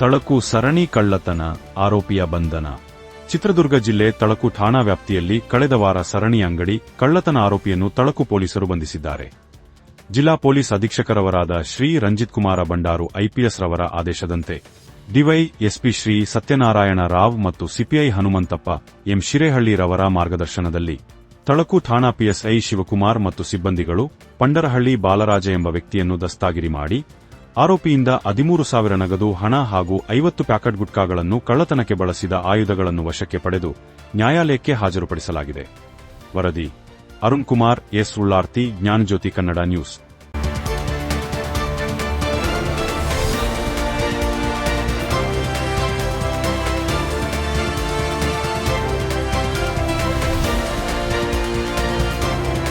ತಳಕು ಸರಣಿ ಕಳ್ಳತನ ಆರೋಪಿಯ ಬಂಧನ. ಚಿತ್ರದುರ್ಗ ಜಿಲ್ಲೆ ತಳಕು ಠಾಣಾ ವ್ಯಾಪ್ತಿಯಲ್ಲಿ ಕಳೆದ ವಾರ ಸರಣಿ ಅಂಗಡಿ ಕಳ್ಳತನ ಆರೋಪಿಯನ್ನು ತಳಕು ಪೊಲೀಸರು ಬಂಧಿಸಿದ್ದಾರೆ. ಜಿಲ್ಲಾ ಪೊಲೀಸ್ ಅಧೀಕ್ಷಕರವರಾದ ಶ್ರೀ ರಂಜಿತ್ ಕುಮಾರ ಬಂಡಾರು ಐಪಿಎಸ್ ರವರ ಆದೇಶದಂತೆ ಡಿವೈಎಸ್ಪಿ ಶ್ರೀ ಸತ್ಯನಾರಾಯಣ ರಾವ್ ಮತ್ತು ಸಿಪಿಐ ಹನುಮಂತಪ್ಪ ಎಂ ಶಿರೇಹಳ್ಳಿ ರವರ ಮಾರ್ಗದರ್ಶನದಲ್ಲಿ ತಳಕು ಠಾಣಾ ಪಿಎಸ್ಐ ಶಿವಕುಮಾರ್ ಮತ್ತು ಸಿಬ್ಬಂದಿಗಳು ಪಂಡರಹಳ್ಳಿ ಬಾಲರಾಜ ಎಂಬ ವ್ಯಕ್ತಿಯನ್ನು ದಸ್ತಗಿರಿ ಮಾಡಿ ಆರೋಪಿಯಿಂದ 13,000 ನಗದು ಹಣ ಹಾಗೂ 50 ಪ್ಯಾಕೆಟ್ ಗುಟ್ಕಾಗಳನ್ನು ಕಳ್ಳತನಕ್ಕೆ ಬಳಸಿದ ಆಯುಧಗಳನ್ನು ವಶಕ್ಕೆ ಪಡೆದು ನ್ಯಾಯಾಲಯಕ್ಕೆ ಹಾಜರುಪಡಿಸಲಾಗಿದೆ. ವರದಿ ಅರುಣ್ ಕುಮಾರ್ ಎಸ್ ಉಳ್ಳಾರ್ತಿ, ಜ್ಞಾನಜ್ಯೋತಿ ಕನ್ನಡ ನ್ಯೂಸ್.